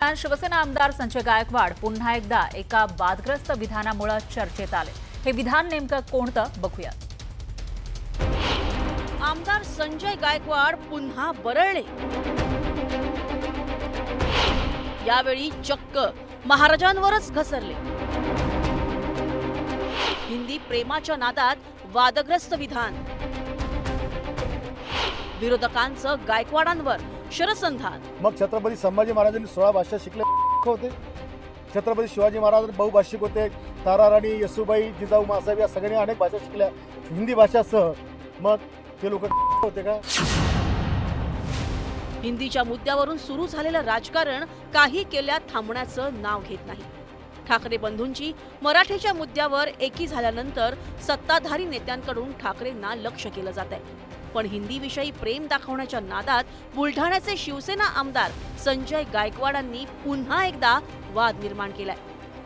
दरम्यान शिवसेना आमदार संजय गायकवाड पुन्हा एकदा एका वादग्रस्त विधानामुळे चर्चेत आले। हे विधान नेमकं कोणतं बघूया। आमदार संजय गायकवाड पुन्हा बरळले। यावेळी चक्क महाराजांवरच घसरले। हिंदी प्रेमाच्या नादात वादग्रस्त विधान। विरोधकांचं गायकवाडांवर शरसंधान। मग छत्रपती संभाजी महाराजांनी 16 भाषा शिकले होते। छत्रपती शिवाजी महाराज बहुभाषिक होते। तारा राणी, येसुबाई, जिजाऊ मासाहेब या सगळ्यांनी अनेक भाषा शिकल्या हिंदी भाषासह। मग ते लोक होते का? हिंदीच्या मुद्द्यावरून सुरू झालेलं राजकारण काही केल्या थांबण्याचं नाव घेत नाही। ठाकरे बंधूंची मराठीच्या मुद्द्यावर एकी झाल्यानंतर सत्ताधारी नेत्यांकडून ठाकरेंना लक्ष केलं जात आहे। पण हिंदीविषयी प्रेम दाखवण्याच्या नादात बुलढाण्याचे शिवसेना आमदार संजय गायकवाडांनी पुन्हा एकदा वाद निर्माण केलाय,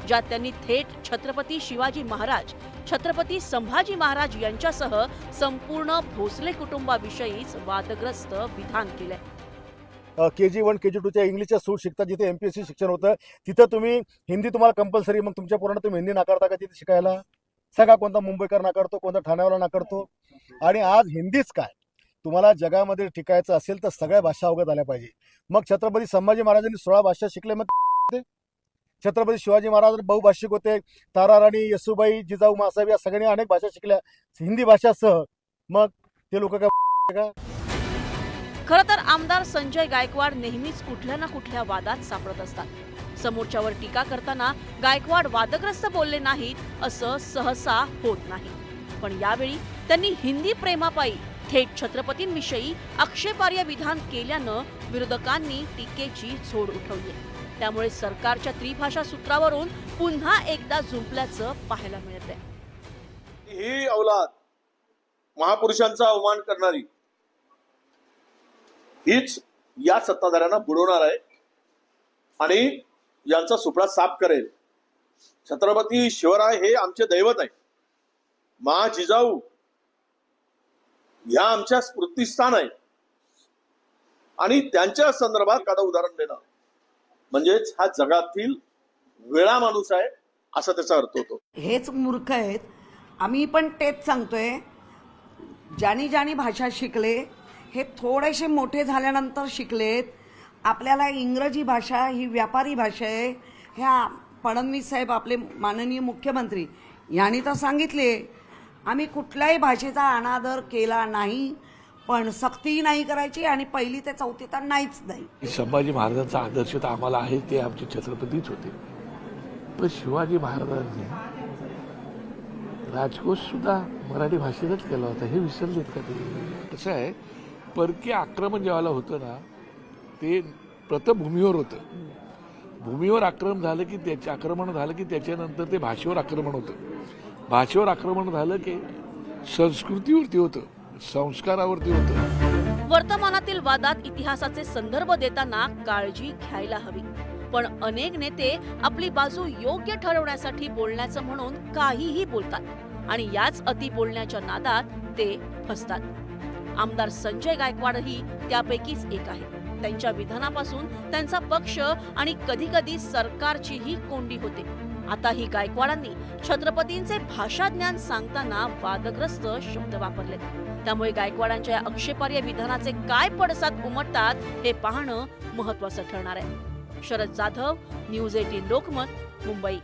ज्यात त्यांनी थेट छत्रपती शिवाजी महाराज, छत्रपती संभाजी महाराज यांच्यासह संपूर्ण भोसले कुटुंबाविषयीच वादग्रस्त विधान केलंय। KG1 KG2च्या इंग्लिशच्या सूट शिकता जिथे MPSC शिक्षण होतं तिथं तुम्ही हिंदी तुम्हाला कंपल्सरी, मग तुमच्या पोरांना तुम्ही हिंदी नाकारता का तिथे शिकायला? सगळा कोणता मुंबईकर नाकारतो, कोणता ठाण्यावाला नाकारतो। आणि आज हिंदीच काय, तुम्हाला जगामध्ये टिकायचं असेल तर सगळ्या भाषा अवगत आल्या पाहिजे। मग छत्रपती संभाजी महाराजांनी 16 भाषा शिकले, मग छत्रपती शिवाजी महाराज बहुभाषिक होते। तारा राणी, येसुबाई, जिजाऊ मासाहेब या सगळ्यांनी अनेक भाषा शिकल्या हिंदी भाषासह। मग ते लोक का? खरं तर आमदार संजय गायकवाड नेहमीच कुठल्या ना कुठल्या वादात सापडत असतात। समोरच्यावर टीका करताना गायकवाड वादग्रस्त बोलले नाहीत असं सहसा होत नाही। पण यावेळी त्यांनी हिंदी प्रेमापायी थेट छत्रपतींविषयी आक्षेपार्ह विधान केल्यानं विरोधकांनी टीकेची झोड उठवली। त्यामुळे सरकारच्या त्रिभाषा सूत्रावरून पुन्हा एकदा झुंपल्याचं पाहायला मिळतंय। ही औलाद महापुरुषांचा अवमान करणारी हीच या सत्ताधाऱ्यांना बुडवणार आहे आणि यांचा सुपडा साफ करेल। छत्रपती शिवराय हे आमचे दैवत आहे। मा जिजाऊ या आमच्या स्मृतिस्थान आहे आणि त्यांच्या संदर्भात एखादं उदाहरण देणं म्हणजेच हा जगातील वेळा माणूस आहे असा त्याचा अर्थ होतो। हेच मूर्ख आहेत, आम्ही पण तेच सांगतोय। ज्यांनी ज्यांनी भाषा शिकले हे थोडेसे मोठे झाल्यानंतर शिकलेत। आपल्याला इंग्रजी भाषा ही व्यापारी भाषा आहे। ह्या फडणवीस साहेब आपले माननीय मुख्यमंत्री यांनी तर सांगितले, आम्ही कुठल्याही भाषेचा अनादर केला नाही, पण सक्ती नाही करायची आणि 1ली ते 4थी तर नाहीच नाही। संभाजी महाराजांचा आदर्श तर आम्हाला आहे, ते आमचे छत्रपतीच होते। पण शिवाजी महाराजांनी राजकोष सुद्धा मराठी भाषेतच केला होता, हे विसरलेत का ते? कसं आहे, परकीय आक्रमण जेव्हा होतं ना ते प्रथम भूमीवर होतं। भूमीवर आक्रमण झालं की त्याच्यानंतर ते भाषेवर आक्रमण होतं। भाषेवर आक्रमण झालं की संस्कृतीवरती होतं, संस्कारावरती होतं। वर्तमानातील वादात इतिहासाचे संदर्भ देताना काळजी घ्यायला हवी। पण अनेक नेते आपली बाजू योग्य ठरवण्यासाठी बोलण्याचं म्हणून काहीही बोलतात आणि याच अति बोलण्याच्या नादात ते फसतात। आमदार संजय गायकवाडही त्यापैकीच एक आहे। त्यांच्या विधानापासून त्यांचा पक्ष आणि कधी कधी सरकारचीही कोंडी होते। आता ही गायकवाडांनी छत्रपतींचे भाषा ज्ञान सांगताना वादग्रस्त शब्द वापरले। त्यामुळे गायकवाडांच्या आक्षेपार्ह विधानाचे काय पडसाद उमटतात हे पाहणं महत्त्वाचं ठरणार आहे। शरद जाधव, न्यूज 18 लोकमत, मुंबई।